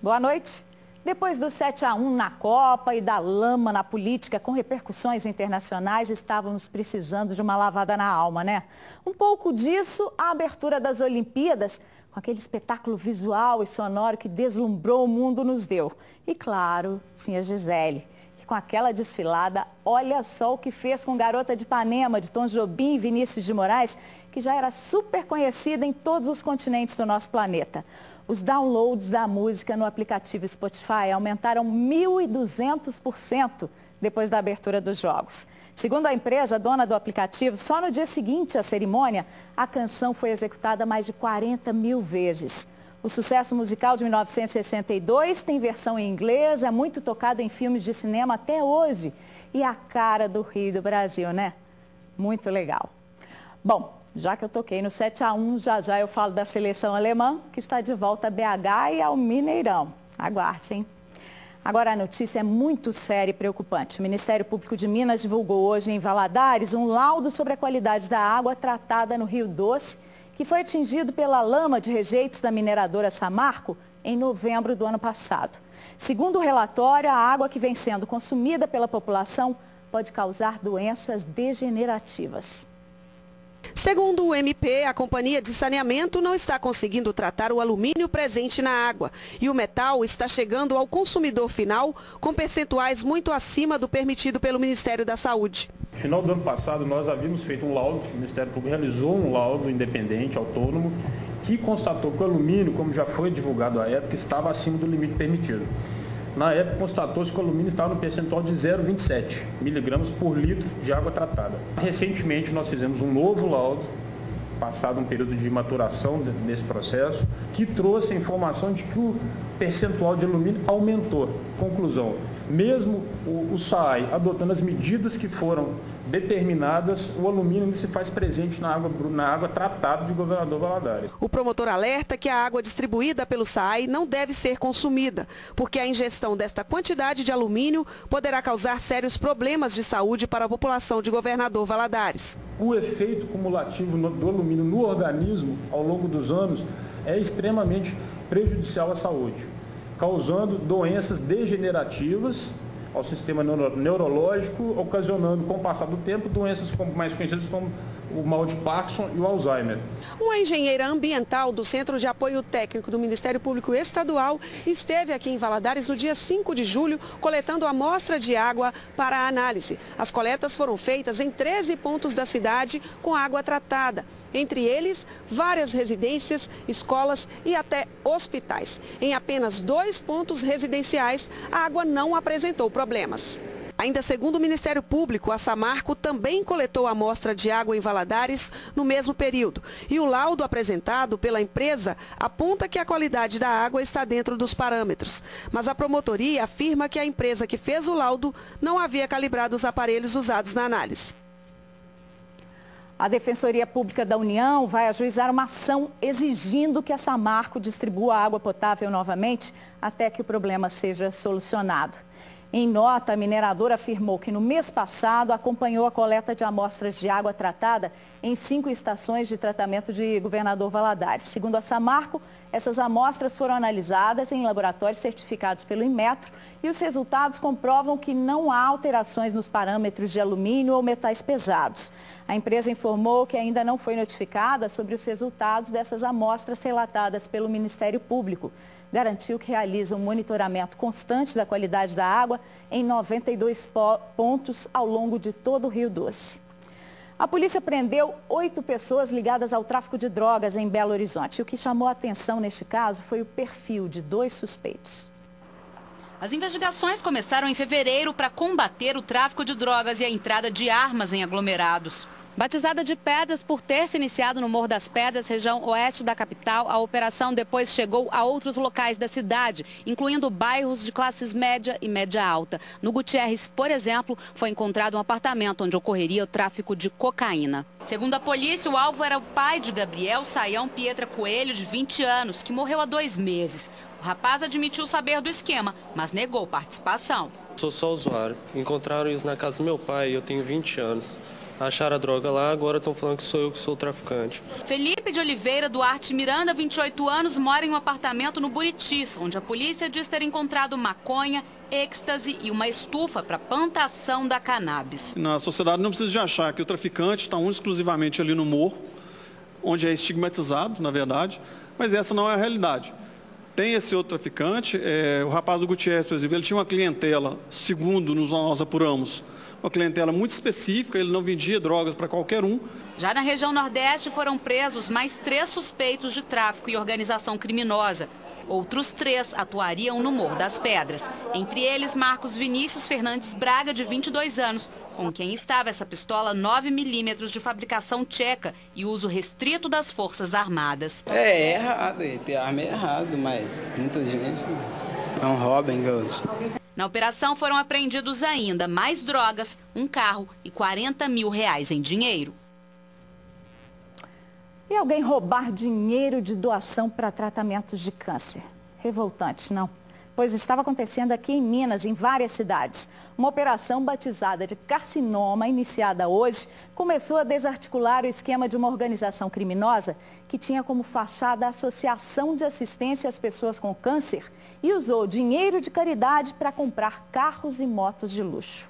Boa noite. Depois do 7-1 na Copa e da lama na política com repercussões internacionais, estávamos precisando de uma lavada na alma, né? Um pouco disso, a abertura das Olimpíadas, com aquele espetáculo visual e sonoro que deslumbrou o mundo, nos deu. E claro, tinha Gisele, que com aquela desfilada, olha só o que fez com Garota de Ipanema, de Tom Jobim e Vinícius de Moraes, que já era super conhecida em todos os continentes do nosso planeta. Os downloads da música no aplicativo Spotify aumentaram 1.200% depois da abertura dos jogos. Segundo a empresa dona do aplicativo, só no dia seguinte à cerimônia, a canção foi executada mais de 40 mil vezes. O sucesso musical de 1962 tem versão em inglês, é muito tocado em filmes de cinema até hoje. E a cara do Rio e do Brasil, né? Muito legal. Bom, já que eu toquei no 7-1, já eu falo da seleção alemã, que está de volta a BH e ao Mineirão. Aguarde, hein? Agora a notícia é muito séria e preocupante. O Ministério Público de Minas divulgou hoje em Valadares um laudo sobre a qualidade da água tratada no Rio Doce, que foi atingido pela lama de rejeitos da mineradora Samarco em novembro do ano passado. Segundo o relatório, a água que vem sendo consumida pela população pode causar doenças degenerativas. Segundo o MP, a companhia de saneamento não está conseguindo tratar o alumínio presente na água e o metal está chegando ao consumidor final com percentuais muito acima do permitido pelo Ministério da Saúde. No final do ano passado, nós havíamos feito um laudo, o Ministério Público realizou um laudo independente, autônomo, que constatou que o alumínio, como já foi divulgado à época, estava acima do limite permitido. Na época, constatou-se que o alumínio estava no percentual de 0,27 miligramas por litro de água tratada. Recentemente, nós fizemos um novo laudo, passado um período de maturação desse processo, que trouxe a informação de que o percentual de alumínio aumentou. Conclusão, mesmo o SAAI adotando as medidas que foram determinadas, o alumínio ainda se faz presente na água tratada de Governador Valadares. O promotor alerta que a água distribuída pelo SAAI não deve ser consumida, porque a ingestão desta quantidade de alumínio poderá causar sérios problemas de saúde para a população de Governador Valadares. O efeito cumulativo do alumínio no organismo, ao longo dos anos, é extremamente prejudicial à saúde, causando doenças degenerativas ao sistema neurológico, ocasionando, com o passar do tempo, doenças mais conhecidas como o mal de Parkinson e o Alzheimer. Uma engenheira ambiental do Centro de Apoio Técnico do Ministério Público Estadual esteve aqui em Valadares no dia 5 de julho, coletando amostra de água para a análise. As coletas foram feitas em 13 pontos da cidade com água tratada. Entre eles, várias residências, escolas e até hospitais. Em apenas 2 pontos residenciais, a água não apresentou problemas. Ainda segundo o Ministério Público, a Samarco também coletou amostra de água em Valadares no mesmo período. E o laudo apresentado pela empresa aponta que a qualidade da água está dentro dos parâmetros. Mas a promotoria afirma que a empresa que fez o laudo não havia calibrado os aparelhos usados na análise. A Defensoria Pública da União vai ajuizar uma ação exigindo que a Samarco distribua água potável novamente até que o problema seja solucionado. Em nota, a mineradora afirmou que no mês passado acompanhou a coleta de amostras de água tratada em 5 estações de tratamento de Governador Valadares. Segundo a Samarco, essas amostras foram analisadas em laboratórios certificados pelo Inmetro e os resultados comprovam que não há alterações nos parâmetros de alumínio ou metais pesados. A empresa informou que ainda não foi notificada sobre os resultados dessas amostras relatadas pelo Ministério Público. Garantiu que realiza um monitoramento constante da qualidade da água em 92 pontos ao longo de todo o Rio Doce. A polícia prendeu 8 pessoas ligadas ao tráfico de drogas em Belo Horizonte. E o que chamou a atenção neste caso foi o perfil de 2 suspeitos. As investigações começaram em fevereiro para combater o tráfico de drogas e a entrada de armas em aglomerados. Batizada de Pedras por ter se iniciado no Morro das Pedras, região oeste da capital, a operação depois chegou a outros locais da cidade, incluindo bairros de classes média e média alta. No Gutierrez, por exemplo, foi encontrado um apartamento onde ocorreria o tráfico de cocaína. Segundo a polícia, o alvo era o pai de Gabriel Saião Pietra Coelho, de 20 anos, que morreu há 2 meses. O rapaz admitiu saber do esquema, mas negou participação. Sou só usuário. Encontraram isso na casa do meu pai e eu tenho 20 anos. Acharam a droga lá, agora estão falando que sou eu que sou o traficante. Felipe de Oliveira Duarte Miranda, 28 anos, mora em um apartamento no Buritis, onde a polícia diz ter encontrado maconha, êxtase e uma estufa para plantação da cannabis. Na sociedade não precisa de achar que o traficante está exclusivamente ali no morro, onde é estigmatizado, na verdade, mas essa não é a realidade. Tem esse outro traficante, o rapaz do Gutierrez, por exemplo, ele tinha uma clientela, segundo nós apuramos, uma clientela muito específica, ele não vendia drogas para qualquer um. Já na região Nordeste foram presos mais 3 suspeitos de tráfico e organização criminosa. Outros 3 atuariam no Morro das Pedras. Entre eles, Marcos Vinícius Fernandes Braga, de 22 anos, com quem estava essa pistola 9mm de fabricação tcheca e uso restrito das Forças Armadas. É errado, ter arma é errado, mas muita gente não rouba, enganoso. Na operação foram apreendidos ainda mais drogas, um carro e R$40 mil em dinheiro. E alguém roubar dinheiro de doação para tratamentos de câncer? Revoltante, não? Pois estava acontecendo aqui em Minas, em várias cidades. Uma operação batizada de carcinoma, iniciada hoje, começou a desarticular o esquema de uma organização criminosa que tinha como fachada a Associação de Assistência às Pessoas com Câncer e usou dinheiro de caridade para comprar carros e motos de luxo.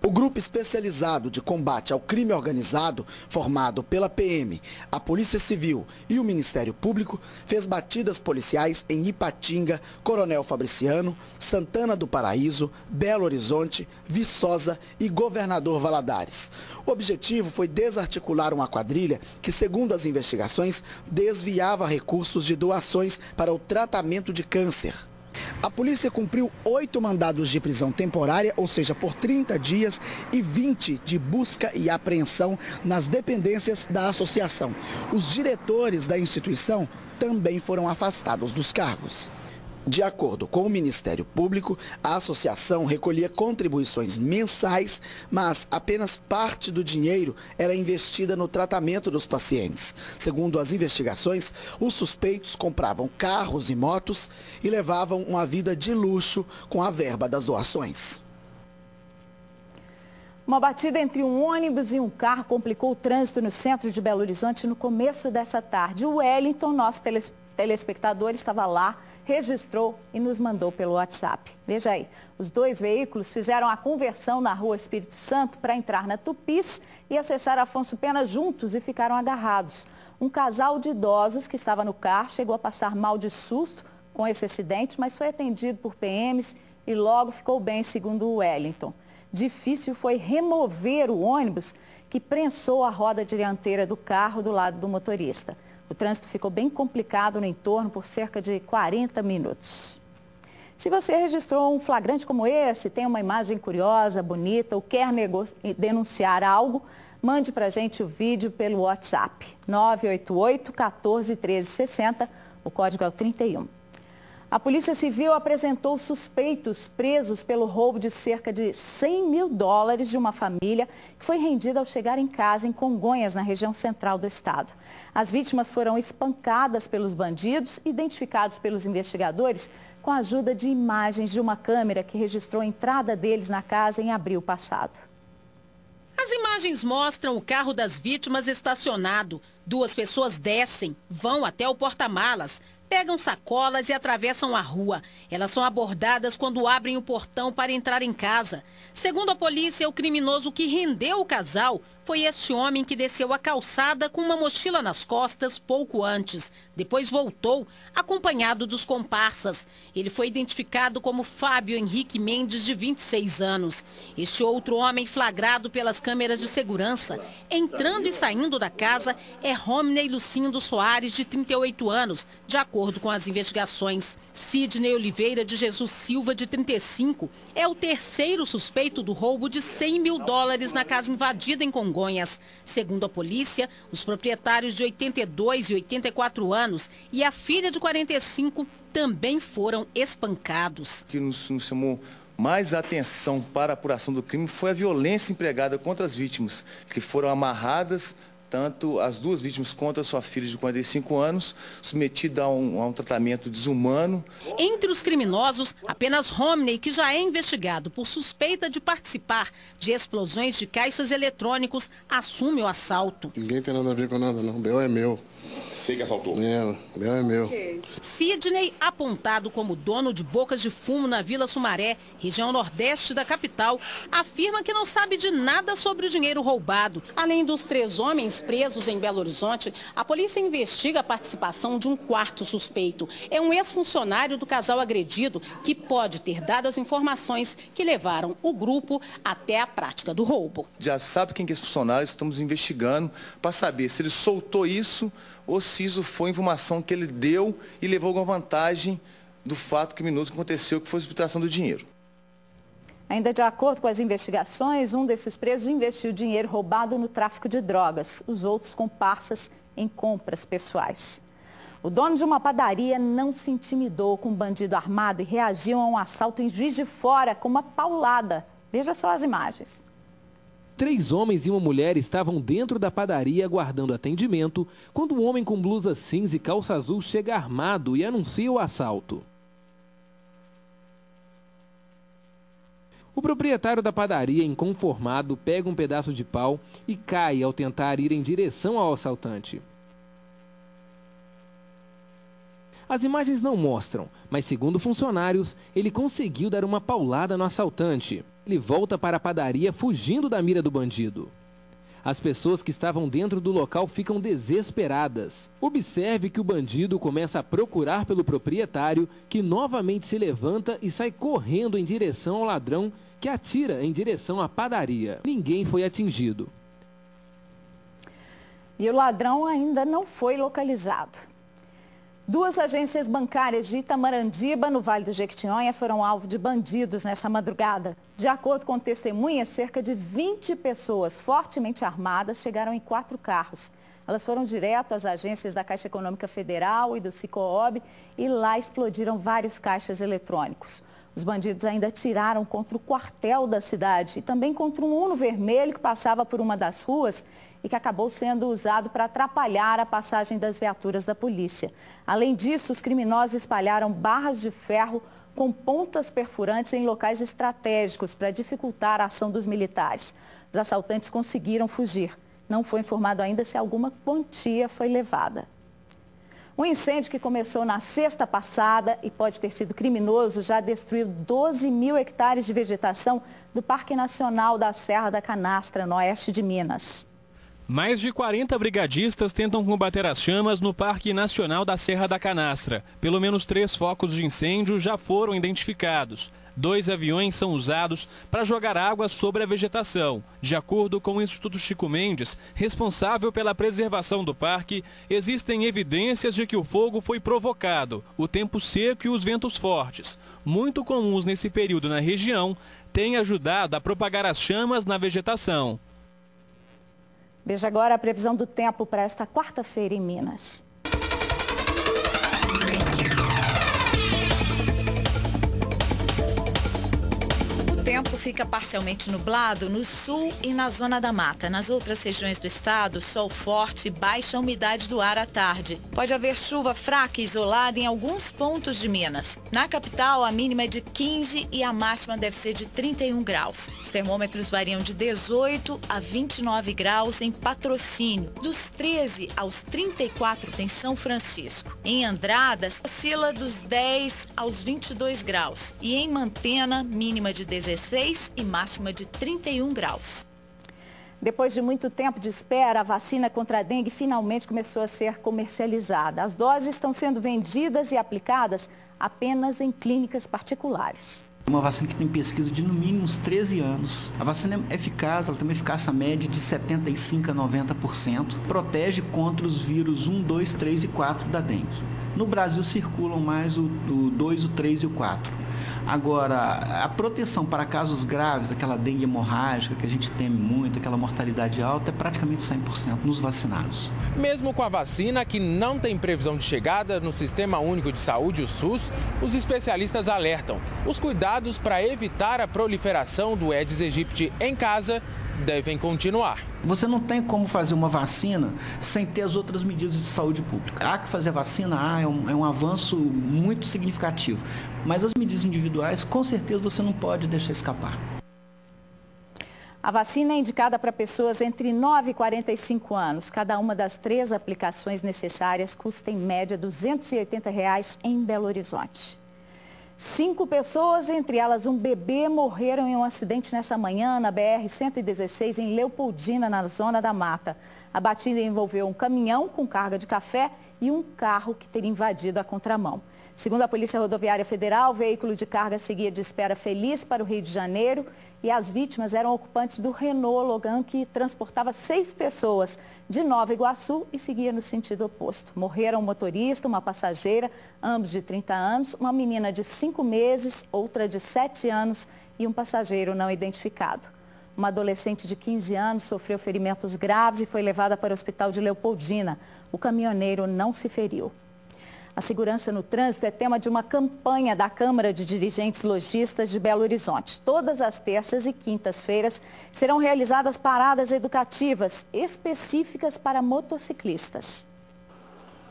O grupo especializado de combate ao crime organizado, formado pela PM, a Polícia Civil e o Ministério Público, fez batidas policiais em Ipatinga, Coronel Fabriciano, Santana do Paraíso, Belo Horizonte, Viçosa e Governador Valadares. O objetivo foi desarticular uma quadrilha que, segundo as investigações, desviava recursos de doações para o tratamento de câncer. A polícia cumpriu 8 mandados de prisão temporária, ou seja, por 30 dias, e 20 de busca e apreensão nas dependências da associação. Os diretores da instituição também foram afastados dos cargos. De acordo com o Ministério Público, a associação recolhia contribuições mensais, mas apenas parte do dinheiro era investida no tratamento dos pacientes. Segundo as investigações, os suspeitos compravam carros e motos e levavam uma vida de luxo com a verba das doações. Uma batida entre um ônibus e um carro complicou o trânsito no centro de Belo Horizonte no começo dessa tarde. O Wellington, nosso telespectador, estava lá, registrou e nos mandou pelo WhatsApp. Veja aí, os 2 veículos fizeram a conversão na rua Espírito Santo para entrar na Tupis e acessar Afonso Pena juntos e ficaram agarrados. Um casal de idosos que estava no carro chegou a passar mal de susto com esse acidente, mas foi atendido por PMs e logo ficou bem, segundo o Wellington. Difícil foi remover o ônibus que prensou a roda dianteira do carro do lado do motorista. O trânsito ficou bem complicado no entorno por cerca de 40 minutos. Se você registrou um flagrante como esse, tem uma imagem curiosa, bonita, ou quer denunciar algo, mande para a gente o vídeo pelo WhatsApp, 988 14 13 60, o código é o 31. A Polícia Civil apresentou suspeitos presos pelo roubo de cerca de $100 mil de uma família que foi rendida ao chegar em casa em Congonhas, na região central do estado. As vítimas foram espancadas pelos bandidos, identificados pelos investigadores, com a ajuda de imagens de uma câmera que registrou a entrada deles na casa em abril passado. As imagens mostram o carro das vítimas estacionado. 2 pessoas descem, vão até o porta-malas, pegam sacolas e atravessam a rua. Elas são abordadas quando abrem o portão para entrar em casa. Segundo a polícia, o criminoso que rendeu o casal foi este homem que desceu a calçada com uma mochila nas costas pouco antes. Depois voltou, acompanhado dos comparsas. Ele foi identificado como Fábio Henrique Mendes, de 26 anos. Este outro homem, flagrado pelas câmeras de segurança, entrando e saindo da casa, é Romney Lucindo Soares, de 38 anos, de acordo com as investigações. Sidney Oliveira de Jesus Silva, de 35, é o terceiro suspeito do roubo de $100 mil na casa invadida em Congonhas. Segundo a polícia, os proprietários de 82 e 84 anos e a filha de 45 também foram espancados. O que nos chamou mais atenção para a apuração do crime foi a violência empregada contra as vítimas, que foram amarradas tanto as duas vítimas quanto a sua filha de 45 anos, submetida a um tratamento desumano. Entre os criminosos, apenas Romney, que já é investigado por suspeita de participar de explosões de caixas eletrônicos, assume o assalto. Ninguém tem nada a ver com nada, não. O B.O. é meu. Sei que assaltou. O B.O. é meu. Sidney, apontado como dono de bocas de fumo na Vila Sumaré, região nordeste da capital, afirma que não sabe de nada sobre o dinheiro roubado. Além dos 3 homens presos em Belo Horizonte, a polícia investiga a participação de um 4º suspeito. É um ex-funcionário do casal agredido que pode ter dado as informações que levaram o grupo até a prática do roubo. Já sabe quem que é esse funcionário, estamos investigando para saber se ele soltou isso ou se isso foi informação que ele deu e levou alguma vantagem do fato criminoso que aconteceu, que foi a subtração do dinheiro. Ainda de acordo com as investigações, um desses presos investiu dinheiro roubado no tráfico de drogas, os outros comparsas em compras pessoais. O dono de uma padaria não se intimidou com um bandido armado e reagiu a um assalto em Juiz de Fora com uma paulada. Veja só as imagens. 3 homens e uma mulher estavam dentro da padaria aguardando atendimento quando um homem com blusa cinza e calça azul chega armado e anuncia o assalto. O proprietário da padaria, inconformado, pega um pedaço de pau e cai ao tentar ir em direção ao assaltante. As imagens não mostram, mas segundo funcionários, ele conseguiu dar uma paulada no assaltante. Ele volta para a padaria fugindo da mira do bandido. As pessoas que estavam dentro do local ficam desesperadas. Observe que o bandido começa a procurar pelo proprietário, que novamente se levanta e sai correndo em direção ao ladrão, que atira em direção à padaria. Ninguém foi atingido. E o ladrão ainda não foi localizado. 2 agências bancárias de Itamarandiba, no Vale do Jequitinhonha, foram alvo de bandidos nessa madrugada. De acordo com testemunhas, cerca de 20 pessoas fortemente armadas chegaram em 4 carros. Elas foram direto às agências da Caixa Econômica Federal e do Sicob e lá explodiram vários caixas eletrônicos. Os bandidos ainda atiraram contra o quartel da cidade e também contra um Uno vermelho que passava por uma das ruas e que acabou sendo usado para atrapalhar a passagem das viaturas da polícia. Além disso, os criminosos espalharam barras de ferro com pontas perfurantes em locais estratégicos para dificultar a ação dos militares. Os assaltantes conseguiram fugir. Não foi informado ainda se alguma quantia foi levada. Um incêndio que começou na sexta passada e pode ter sido criminoso já destruiu 12 mil hectares de vegetação do Parque Nacional da Serra da Canastra, no oeste de Minas. Mais de 40 brigadistas tentam combater as chamas no Parque Nacional da Serra da Canastra. Pelo menos 3 focos de incêndio já foram identificados. 2 aviões são usados para jogar água sobre a vegetação. De acordo com o Instituto Chico Mendes, responsável pela preservação do parque, existem evidências de que o fogo foi provocado. O tempo seco e os ventos fortes, muito comuns nesse período na região, têm ajudado a propagar as chamas na vegetação. Veja agora a previsão do tempo para esta quarta-feira em Minas. O tempo fica parcialmente nublado no sul e na zona da mata. Nas outras regiões do estado, sol forte e baixa umidade do ar à tarde. Pode haver chuva fraca e isolada em alguns pontos de Minas. Na capital, a mínima é de 15 e a máxima deve ser de 31 graus. Os termômetros variam de 18 a 29 graus em Patrocínio, dos 13 aos 34 em São Francisco. Em Andradas, oscila dos 10 aos 22 graus. E em Mantena, mínima de 16 e máxima de 31 graus. Depois de muito tempo de espera, a vacina contra a dengue finalmente começou a ser comercializada. As doses estão sendo vendidas e aplicadas apenas em clínicas particulares. Uma vacina que tem pesquisa de no mínimo uns 13 anos. A vacina é eficaz, ela tem uma eficácia média de 75% a 90%. Protege contra os vírus 1, 2, 3 e 4 da dengue. No Brasil circulam mais o 2, o 3 e o 4. Agora, a proteção para casos graves, aquela dengue hemorrágica que a gente teme muito, aquela mortalidade alta, é praticamente 100% nos vacinados. Mesmo com a vacina, que não tem previsão de chegada no Sistema Único de Saúde, o SUS, os especialistas alertam. Os cuidados para evitar a proliferação do Aedes aegypti em casa devem continuar. Você não tem como fazer uma vacina sem ter as outras medidas de saúde pública. Há que fazer vacina, é um avanço muito significativo. Mas as medidas individuais, com certeza, você não pode deixar escapar. A vacina é indicada para pessoas entre 9 e 45 anos. Cada uma das 3 aplicações necessárias custa, em média, R$ 280 em Belo Horizonte. 5 pessoas, entre elas um bebê, morreram em um acidente nessa manhã na BR-116 em Leopoldina, na Zona da Mata. A batida envolveu um caminhão com carga de café e um carro que teria invadido a contramão. Segundo a Polícia Rodoviária Federal, o veículo de carga seguia de Espera Feliz para o Rio de Janeiro e as vítimas eram ocupantes do Renault Logan, que transportava 6 pessoas de Nova Iguaçu e seguia no sentido oposto. Morreram um motorista, uma passageira, ambos de 30 anos, uma menina de 5 meses, outra de 7 anos e um passageiro não identificado. Uma adolescente de 15 anos sofreu ferimentos graves e foi levada para o hospital de Leopoldina. O caminhoneiro não se feriu. A segurança no trânsito é tema de uma campanha da Câmara de Dirigentes Lojistas de Belo Horizonte. Todas as terças e quintas-feiras serão realizadas paradas educativas específicas para motociclistas.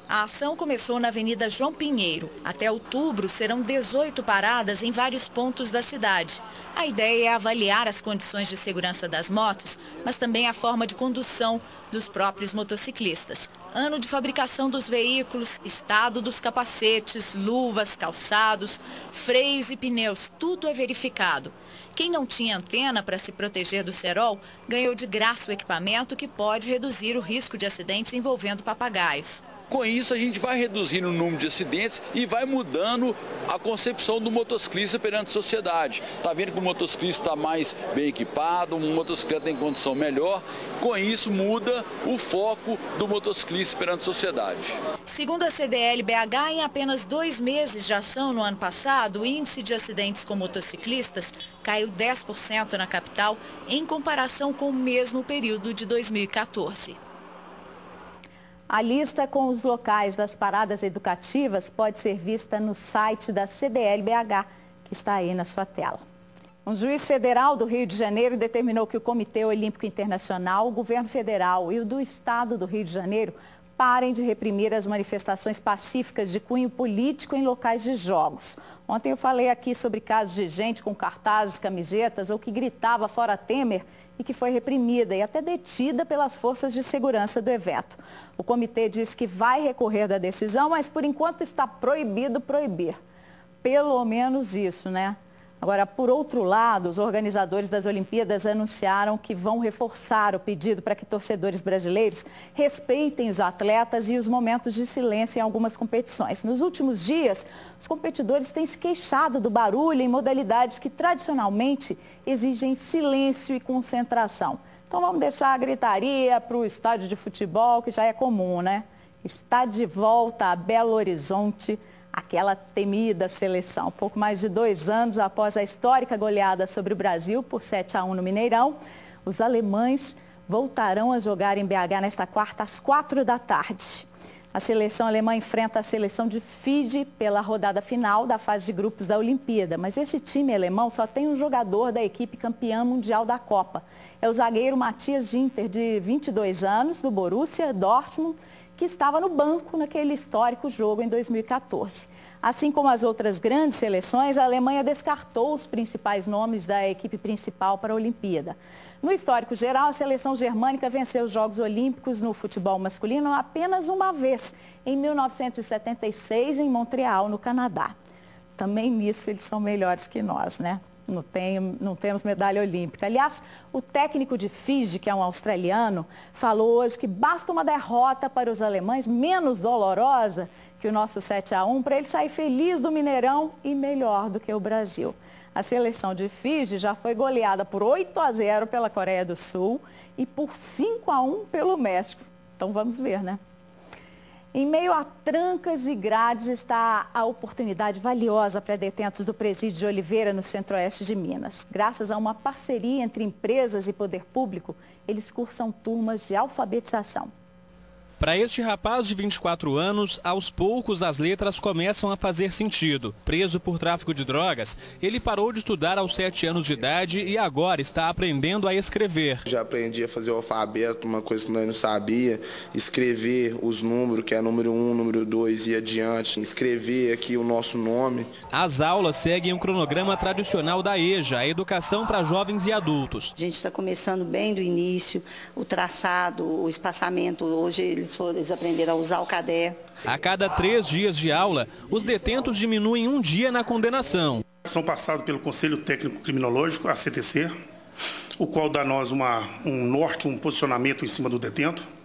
A ação começou na Avenida João Pinheiro. Até outubro serão 18 paradas em vários pontos da cidade. A ideia é avaliar as condições de segurança das motos, mas também a forma de condução dos próprios motociclistas. Ano de fabricação dos veículos, estado dos capacetes, luvas, calçados, freios e pneus, tudo é verificado. Quem não tinha antena para se proteger do cerol ganhou de graça o equipamento que pode reduzir o risco de acidentes envolvendo papagaios. Com isso, a gente vai reduzindo o número de acidentes e vai mudando a concepção do motociclista perante a sociedade. Está vendo que o motociclista está mais bem equipado, um motociclista tem condição melhor. Com isso, muda o foco do motociclista perante a sociedade. Segundo a CDL-BH, em apenas 2 meses de ação no ano passado, o índice de acidentes com motociclistas caiu 10% na capital, em comparação com o mesmo período de 2014. A lista com os locais das paradas educativas pode ser vista no site da CDL-BH, que está aí na sua tela. Um juiz federal do Rio de Janeiro determinou que o Comitê Olímpico Internacional, o governo federal e o do Estado do Rio de Janeiro parem de reprimir as manifestações pacíficas de cunho político em locais de jogos. Ontem eu falei aqui sobre casos de gente com cartazes, camisetas ou que gritava fora Temer e que foi reprimida e até detida pelas forças de segurança do evento. O comitê diz que vai recorrer da decisão, mas por enquanto está proibido proibir. Pelo menos isso, né? Agora, por outro lado, os organizadores das Olimpíadas anunciaram que vão reforçar o pedido para que torcedores brasileiros respeitem os atletas e os momentos de silêncio em algumas competições. Nos últimos dias, os competidores têm se queixado do barulho em modalidades que tradicionalmente exigem silêncio e concentração. Então vamos deixar a gritaria para o estádio de futebol, que já é comum, né? Está de volta a Belo Horizonte aquela temida seleção. Pouco mais de 2 anos após a histórica goleada sobre o Brasil por 7-1 no Mineirão, os alemães voltarão a jogar em BH nesta quarta às 4 da tarde. A seleção alemã enfrenta a seleção de Fiji pela rodada final da fase de grupos da Olimpíada. Mas esse time alemão só tem um jogador da equipe campeã mundial da Copa. É o zagueiro Matthias Ginter, de 22 anos, do Borussia Dortmund, que estava no banco naquele histórico jogo em 2014. Assim como as outras grandes seleções, a Alemanha descartou os principais nomes da equipe principal para a Olimpíada. No histórico geral, a seleção germânica venceu os Jogos Olímpicos no futebol masculino apenas uma vez, em 1976, em Montreal, no Canadá. Também nisso eles são melhores que nós, né? Não temos medalha olímpica. Aliás, o técnico de Fiji, que é um australiano, falou hoje que basta uma derrota para os alemães, menos dolorosa que o nosso 7-1, para ele sair feliz do Mineirão e melhor do que o Brasil. A seleção de Fiji já foi goleada por 8-0 pela Coreia do Sul e por 5-1 pelo México. Então vamos ver, né? Em meio a trancas e grades está a oportunidade valiosa para detentos do Presídio de Oliveira, no centro-oeste de Minas. Graças a uma parceria entre empresas e poder público, eles cursam turmas de alfabetização. Para este rapaz de 24 anos, aos poucos as letras começam a fazer sentido. Preso por tráfico de drogas, ele parou de estudar aos 7 anos de idade e agora está aprendendo a escrever. Já aprendi a fazer o alfabeto, uma coisa que nós não sabia, escrever os números, que é número 1, número 2 e adiante, escrever aqui o nosso nome. As aulas seguem um cronograma tradicional da EJA, a educação para jovens e adultos. A gente está começando bem do início, o traçado, o espaçamento, hoje eles aprenderam a usar o caderno. A cada 3 dias de aula, os detentos diminuem um dia na condenação. São passados pelo Conselho Técnico Criminológico, a CTC, o qual dá a nós um norte, um posicionamento em cima do detento.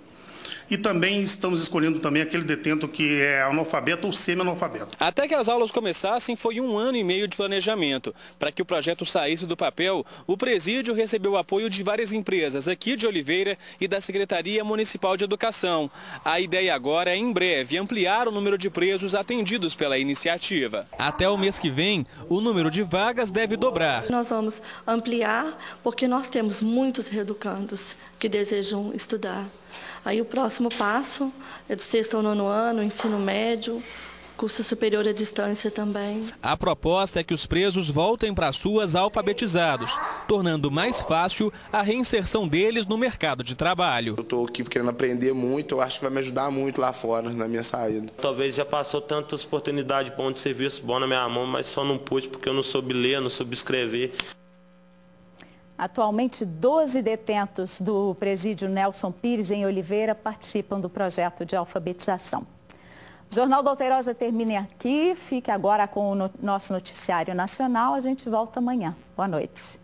E também estamos escolhendo também aquele detento que é analfabeto ou semi-analfabeto. Até que as aulas começassem foi 1 ano e meio de planejamento. Para que o projeto saísse do papel, o presídio recebeu o apoio de várias empresas aqui de Oliveira e da Secretaria Municipal de Educação. A ideia agora é, em breve, ampliar o número de presos atendidos pela iniciativa. Até o mês que vem, o número de vagas deve dobrar. Nós vamos ampliar porque nós temos muitos reeducandos que desejam estudar. Aí o próximo passo é do 6º ao 9º ano, ensino médio, curso superior à distância também. A proposta é que os presos voltem para as ruas alfabetizados, tornando mais fácil a reinserção deles no mercado de trabalho. Eu estou aqui querendo aprender muito, eu acho que vai me ajudar muito lá fora, na minha saída. Talvez já passou tantas oportunidades bom de serviço bom na minha mão, mas só não pude porque eu não soube ler, não soube escrever. Atualmente, 12 detentos do presídio Nelson Pires, em Oliveira, participam do projeto de alfabetização. O Jornal da Alterosa termina aqui. Fique agora com o nosso noticiário nacional. A gente volta amanhã. Boa noite.